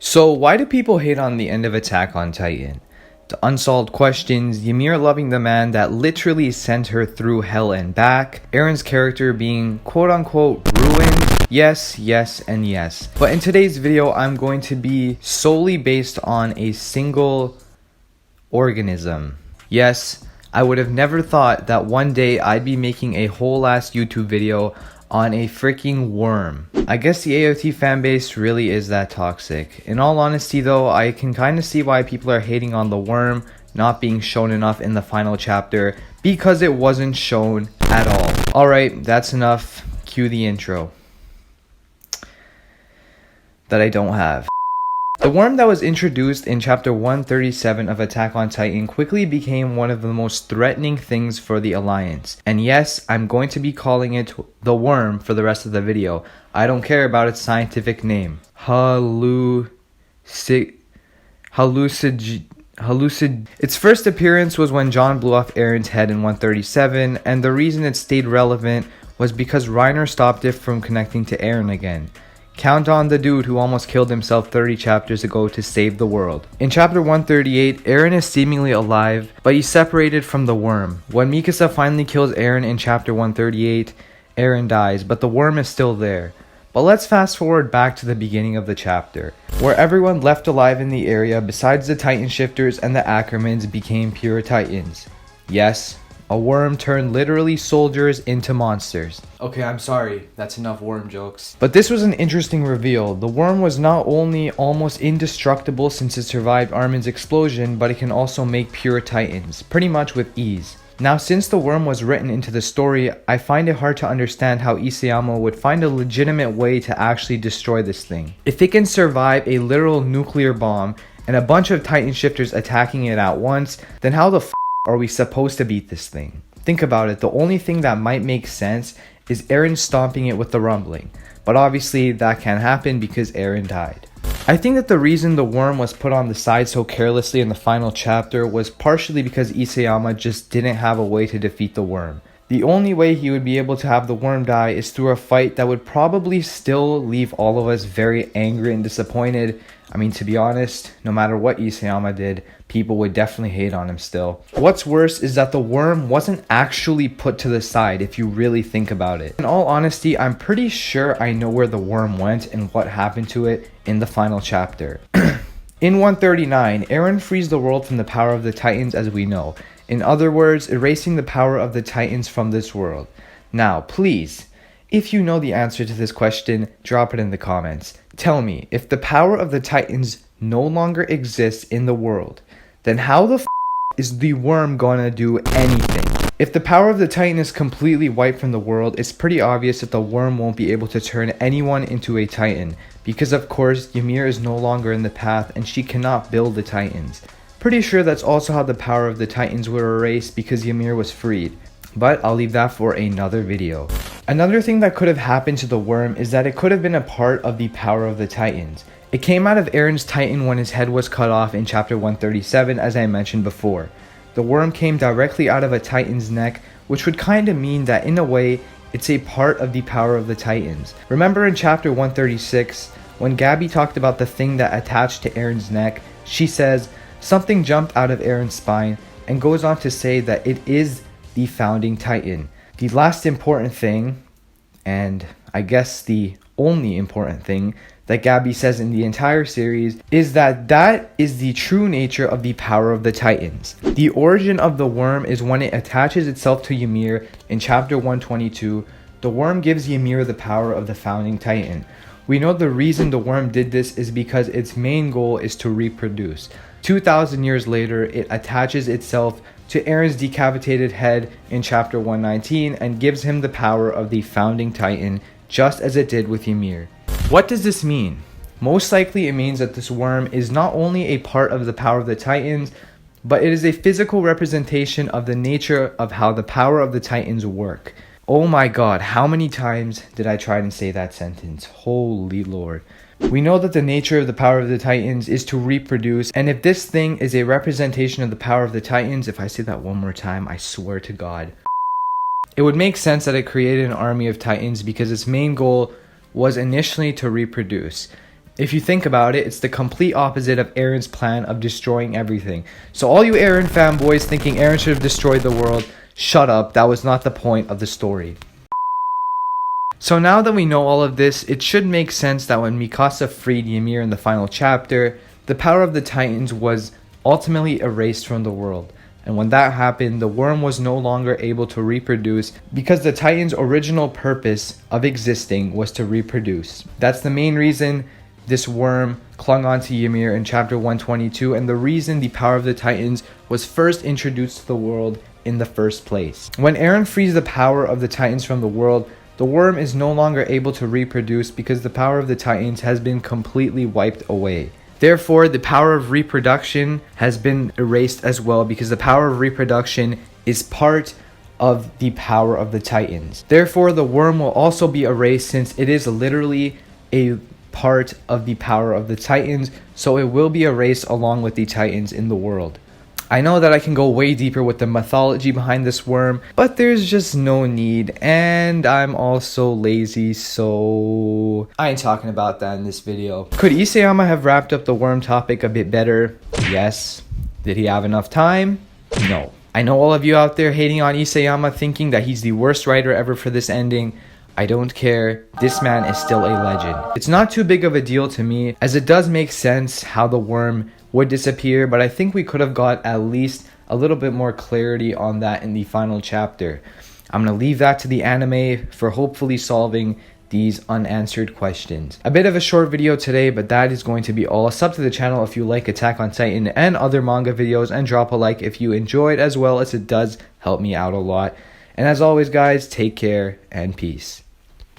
So why do people hate on the end of Attack on Titan? The unsolved questions, Ymir loving the man that literally sent her through hell and back, Eren's character being quote-unquote ruined, yes, and yes. But in today's video, I'm going to be solely based on a single organism. Yes, I would have never thought that one day I'd be making a whole ass YouTube video on a freaking worm. I guess the AOT fanbase really is that toxic. In all honesty though, I can kind of see why people are hating on the worm not being shown enough in the final chapter, because it wasn't shown at all. Alright, that's enough. Cue the intro that I don't have. The worm that was introduced in chapter 137 of Attack on Titan quickly became one of the most threatening things for the Alliance. And yes, I'm going to be calling it the worm for the rest of the video. I don't care about its scientific name. Its first appearance was when Jon blew off Eren's head in 137, and the reason it stayed relevant was because Reiner stopped it from connecting to Eren again. Count on the dude who almost killed himself 30 chapters ago to save the world. In chapter 138, Eren is seemingly alive, but he's separated from the worm. When Mikasa finally kills Eren in chapter 138, Eren dies, but the worm is still there. But let's fast forward back to the beginning of the chapter, where everyone left alive in the area besides the Titan Shifters and the Ackermans became pure Titans. Yes, a worm turned literally soldiers into monsters. Okay, I'm sorry, that's enough worm jokes. But this was an interesting reveal. The worm was not only almost indestructible since it survived Armin's explosion, but it can also make pure Titans, pretty much with ease. Now, since the worm was written into the story, I find it hard to understand how Isayama would find a legitimate way to actually destroy this thing. If it can survive a literal nuclear bomb and a bunch of Titan shifters attacking it at once, then how the f are we supposed to beat this thing? Think about it, the only thing that might make sense is Eren stomping it with the rumbling. But obviously that can't happen because Eren died. I think that the reason the worm was put on the side so carelessly in the final chapter was partially because Isayama just didn't have a way to defeat the worm. The only way he would be able to have the worm die is through a fight that would probably still leave all of us very angry and disappointed. I mean, to be honest, no matter what Isayama did, people would definitely hate on him still. What's worse is that the worm wasn't actually put to the side if you really think about it. In all honesty, I'm pretty sure I know where the worm went and what happened to it in the final chapter. In 139, Eren frees the world from the power of the Titans as we know. In other words, erasing the power of the Titans from this world. Now, please, if you know the answer to this question, drop it in the comments. Tell me, if the power of the Titans no longer exists in the world, then how the f is the worm gonna do anything? If the power of the Titan is completely wiped from the world, it's pretty obvious that the worm won't be able to turn anyone into a Titan, because of course Ymir is no longer in the path and she cannot build the Titans. Pretty sure that's also how the power of the Titans were erased because Ymir was freed, but I'll leave that for another video. Another thing that could have happened to the worm is that it could have been a part of the power of the Titans. It came out of Eren's Titan when his head was cut off in chapter 137 as I mentioned before. The worm came directly out of a Titan's neck, which would kinda mean that in a way, it's a part of the power of the Titans. Remember in chapter 136, when Gabby talked about the thing that attached to Eren's neck, she says, something jumped out of Eren's spine, and goes on to say that it is the founding Titan. The last important thing, and I guess the only important thing, that Gabby says in the entire series is that is the true nature of the power of the Titans. The origin of the worm is when it attaches itself to Ymir in chapter 122. The worm gives Ymir the power of the founding Titan. We know the reason the worm did this is because its main goal is to reproduce. 2,000 years later, it attaches itself to Eren's decapitated head in chapter 119 and gives him the power of the founding Titan, just as it did with Ymir. What does this mean? Most likely it means that this worm is not only a part of the power of the Titans, but it is a physical representation of the nature of how the power of the Titans work. Oh my god, how many times did I try and say that sentence? Holy Lord. We know that the nature of the power of the Titans is to reproduce, and if this thing is a representation of the power of the Titans, if I say that one more time, I swear to God, it would make sense that it created an army of Titans because its main goal was initially to reproduce. If you think about it, it's the complete opposite of Aaron's plan of destroying everything. So all you Aaron fanboys thinking Aaron should have destroyed the world, shut up, that was not the point of the story. So now that we know all of this, it should make sense that when Mikasa freed Ymir in the final chapter, the power of the Titans was ultimately erased from the world. And when that happened, the worm was no longer able to reproduce because the Titans' original purpose of existing was to reproduce. That's the main reason this worm clung on to Ymir in chapter 122, and the reason the power of the Titans was first introduced to the world in the first place. When Eren frees the power of the Titans from the world, the worm is no longer able to reproduce because the power of the Titans has been completely wiped away. Therefore, the power of reproduction has been erased as well because the power of reproduction is part of the power of the Titans. Therefore, the worm will also be erased since it is literally a part of the power of the Titans, so it will be erased along with the Titans in the world. I know that I can go way deeper with the mythology behind this worm, but there's just no need, and I'm also lazy, so I ain't talking about that in this video. Could Isayama have wrapped up the worm topic a bit better? Yes. Did he have enough time? No. I know all of you out there hating on Isayama, thinking that he's the worst writer ever for this ending. I don't care. This man is still a legend. It's not too big of a deal to me, as it does make sense how the worm would disappear, but I think we could have got at least a little bit more clarity on that in the final chapter. I'm going to leave that to the anime for hopefully solving these unanswered questions. A bit of a short video today, but that is going to be all. Sub to the channel if you like Attack on Titan and other manga videos, and drop a like if you enjoyed, as well as it does help me out a lot. And as always guys, take care and peace.